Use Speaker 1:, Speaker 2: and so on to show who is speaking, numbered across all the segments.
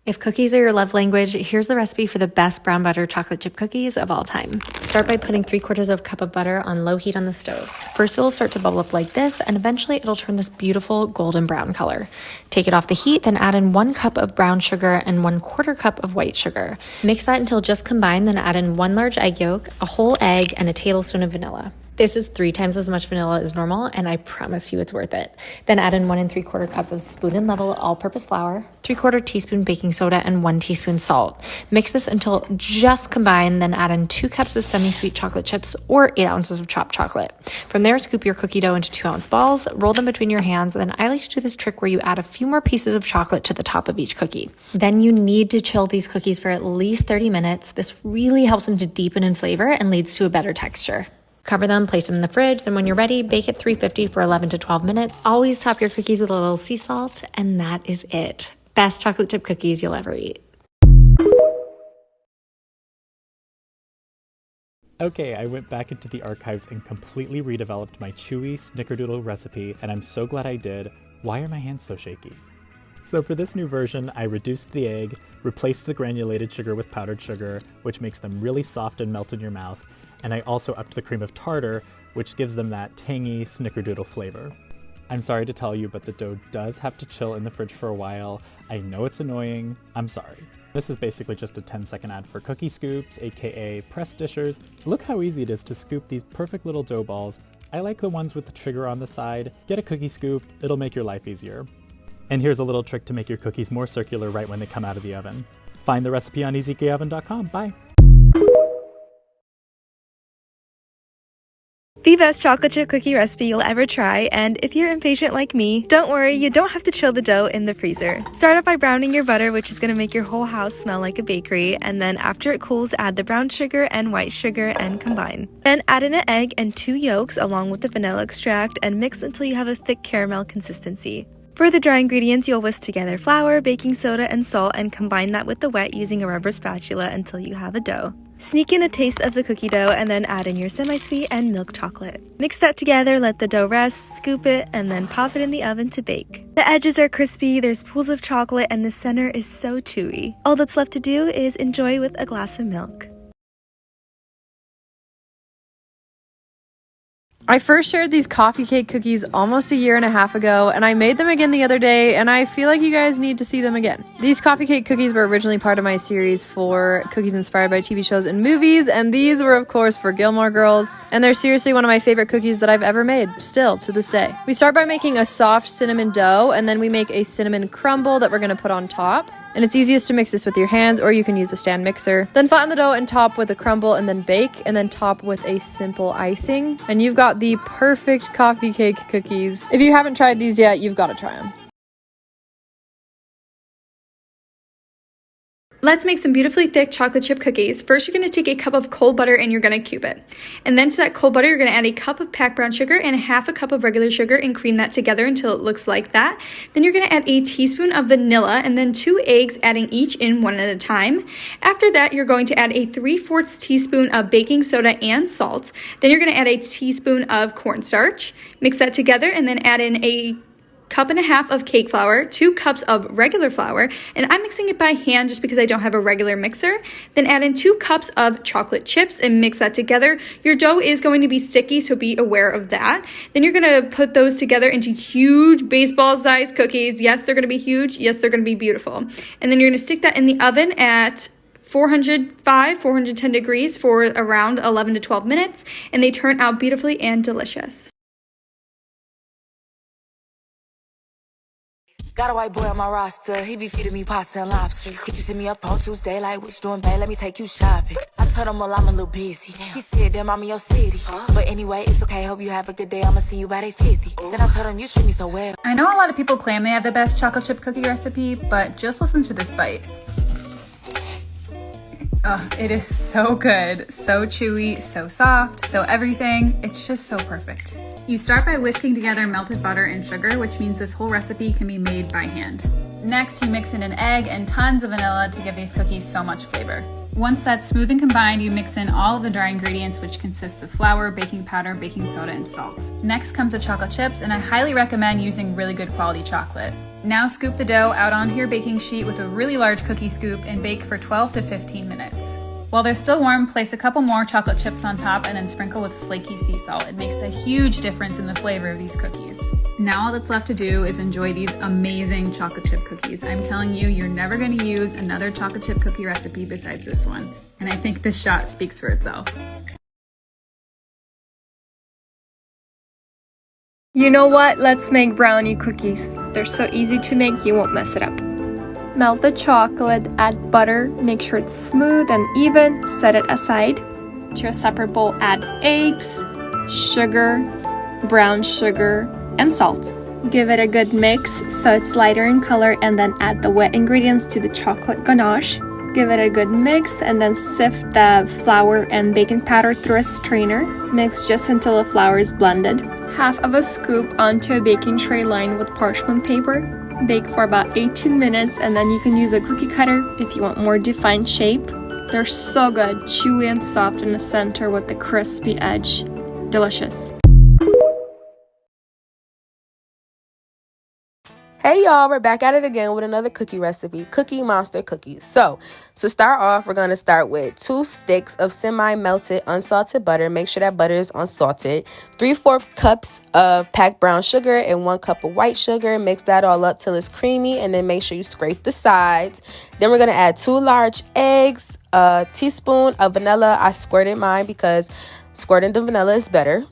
Speaker 1: If cookies are your love language, here's the recipe for the best brown butter chocolate chip cookies of all time. Start by putting 3/4 cup of butter on low heat on the stove. First, it'll start to bubble up like this, and eventually it'll turn this beautiful golden brown color. Take it off the heat, then add in 1 cup of brown sugar and 1/4 cup of white sugar. Mix that until just combined, then add in 1 large egg yolk, a whole egg, and a tablespoon of vanilla. This is 3 times as much vanilla as normal, and I promise you it's worth it. Then add in 1 3/4 cups of spoon level all-purpose flour, 3/4 teaspoon baking soda, and 1 teaspoon salt. Mix this until just combined, then add in 2 cups of semi-sweet chocolate chips or 8 ounces of chopped chocolate. From there, scoop your cookie dough into 2-ounce balls, roll them between your hands, and then I like to do this trick where you add a few more pieces of chocolate to the top of each cookie. Then you need to chill these cookies for at least 30 minutes. This really helps them to deepen in flavor and leads to a better texture. Cover them, place them in the fridge, then when you're ready, bake at 350 for 11 to 12 minutes. Always top your cookies with a little sea salt, and that is it. Best chocolate chip cookies you'll ever eat.
Speaker 2: Okay, I went back into the archives and completely redeveloped my chewy snickerdoodle recipe, and I'm so glad I did. Why are my hands so shaky? So for this new version, I reduced the egg, replaced the granulated sugar with powdered sugar, which makes them really soft and melt in your mouth, and I also upped the cream of tartar, which gives them that tangy snickerdoodle flavor. I'm sorry to tell you, but the dough does have to chill in the fridge for a while. I know it's annoying. I'm sorry. This is basically just a 10-second ad for cookie scoops, aka press dishers. Look how easy it is to scoop these perfect little dough balls. I like the ones with the trigger on the side. Get a cookie scoop, it'll make your life easier. And here's a little trick to make your cookies more circular right when they come out of the oven. Find the recipe on easykeyOven.com. Bye!
Speaker 3: The best chocolate chip cookie recipe you'll ever try, and if you're impatient like me, don't worry, you don't have to chill the dough in the freezer. Start out by browning your butter, which is going to make your whole house smell like a bakery, and then after it cools, add the brown sugar and white sugar and combine. Then add in an egg and 2 yolks along with the vanilla extract and mix until you have a thick caramel consistency. For the dry ingredients, you'll whisk together flour, baking soda, and salt and combine that with the wet using a rubber spatula until you have a dough. Sneak in a taste of the cookie dough and then add in your semi-sweet and milk chocolate. Mix that together, let the dough rest, scoop it, and then pop it in the oven to bake. The edges are crispy, there's pools of chocolate, and the center is so chewy. All that's left to do is enjoy with a glass of milk.
Speaker 4: I first shared these coffee cake cookies almost 1.5 years ago, and I made them again the other day, and I feel like you guys need to see them again. These coffee cake cookies were originally part of my series for cookies inspired by TV shows and movies, and these were, of course, for Gilmore Girls, and they're seriously one of my favorite cookies that I've ever made, still, to this day. We start by making a soft cinnamon dough, and then we make a cinnamon crumble that we're going to put on top. And it's easiest to mix this with your hands, or you can use a stand mixer. Then flatten the dough and top with a crumble, and then bake, and then top with a simple icing. And you've got the perfect coffee cake cookies. If you haven't tried these yet, you've got to try them.
Speaker 5: Let's make some beautifully thick chocolate chip cookies. First, you're going to take a cup of cold butter and you're going to cube it. And then to that cold butter, you're going to add a cup of packed brown sugar and 1/2 cup of regular sugar and cream that together until it looks like that. Then you're going to add a teaspoon of vanilla and then 2 eggs, adding each in one at a time. After that, you're going to add a 3/4 teaspoon of baking soda and salt. Then you're going to add a teaspoon of cornstarch. Mix that together and then add in a 1.5 cups of cake flour, 2 cups of regular flour, and I'm mixing it by hand just because I don't have a regular mixer. Then add in 2 cups of chocolate chips and mix that together. Your dough is going to be sticky, so be aware of that. Then you're going to put those together into huge baseball-sized cookies. Yes, they're going to be huge. Yes, they're going to be beautiful. And then you're going to stick that in the oven at 410 degrees for around 11 to 12 minutes, and they turn out beautifully and delicious.
Speaker 6: Got a white boy on my roster, he be feeding me pasta and lobster. He just hit me up on Tuesday, like, what you doing, babe? Let me take you shopping. I told him, well, I'm a little busy. He said, damn, I'm in your city. But anyway, it's okay, hope you have a good day. I'ma see you by day 50. Then I told him, you treat me so well.
Speaker 7: I know a lot of people claim they have the best chocolate chip cookie recipe, but just listen to this bite. Oh, it is so good, so chewy, so soft, so everything. It's just so perfect. You start by whisking together melted butter and sugar, which means this whole recipe can be made by hand. Next, you mix in an egg and tons of vanilla to give these cookies so much flavor. Once that's smooth and combined, you mix in all of the dry ingredients, which consists of flour, baking powder, baking soda, and salt. Next comes the chocolate chips, and I highly recommend using really good quality chocolate. Now scoop the dough out onto your baking sheet with a really large cookie scoop and bake for 12 to 15 minutes. While they're still warm, place a couple more chocolate chips on top and then sprinkle with flaky sea salt. It makes a huge difference in the flavor of these cookies. Now all that's left to do is enjoy these amazing chocolate chip cookies. I'm telling you, you're never going to use another chocolate chip cookie recipe besides this one. And I think this shot speaks for itself.
Speaker 3: You know what? Let's make brownie cookies. They're so easy to make, you won't mess it up. Melt the chocolate, add butter, make sure it's smooth and even, set it aside. To a separate bowl, add eggs, sugar, brown sugar, and salt. Give it a good mix so it's lighter in color and then add the wet ingredients to the chocolate ganache. Give it a good mix and then sift the flour and baking powder through a strainer. Mix just until the flour is blended. Half of a scoop onto a baking tray lined with parchment paper. Bake for about 18 minutes and then you can use a cookie cutter if you want more defined shape. They're so good, chewy and soft in the center with the crispy edge. Delicious.
Speaker 8: Hey y'all, we're back at it again with another cookie recipe, Cookie Monster cookies. So, to start off, we're going to start with 2 sticks of semi-melted unsalted butter. Make sure that butter is unsalted. 3/4 cups of packed brown sugar and 1 cup of white sugar. Mix that all up till it's creamy and then make sure you scrape the sides. Then we're going to add 2 large eggs, a teaspoon of vanilla. I squirted mine because squirting the vanilla is better.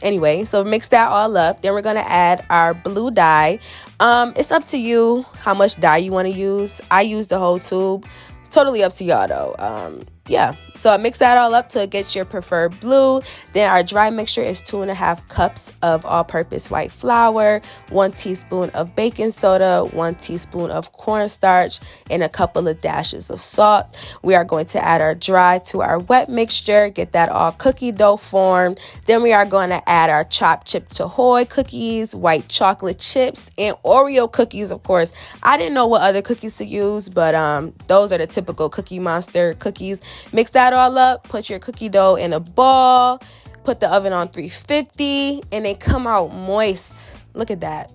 Speaker 8: Anyway, so mix that all up. Then we're going to add our blue dye. It's up to you how much dye you want to use. I use the whole tube. It's totally up to y'all though. Yeah, so mix that all up to get your preferred blue. Then our dry mixture is 2.5 cups of all-purpose white flour, 1 teaspoon of baking soda, 1 teaspoon of cornstarch, and a couple of dashes of salt. We are going to add our dry to our wet mixture, get that all cookie dough formed. Then we are going to add our chopped Chipped Ahoy cookies, white chocolate chips, and Oreo cookies, of course. I didn't know what other cookies to use, but those are the typical Cookie Monster cookies. Mix that all up, put your cookie dough in a ball, put the oven on 350, and they come out moist. Look at that.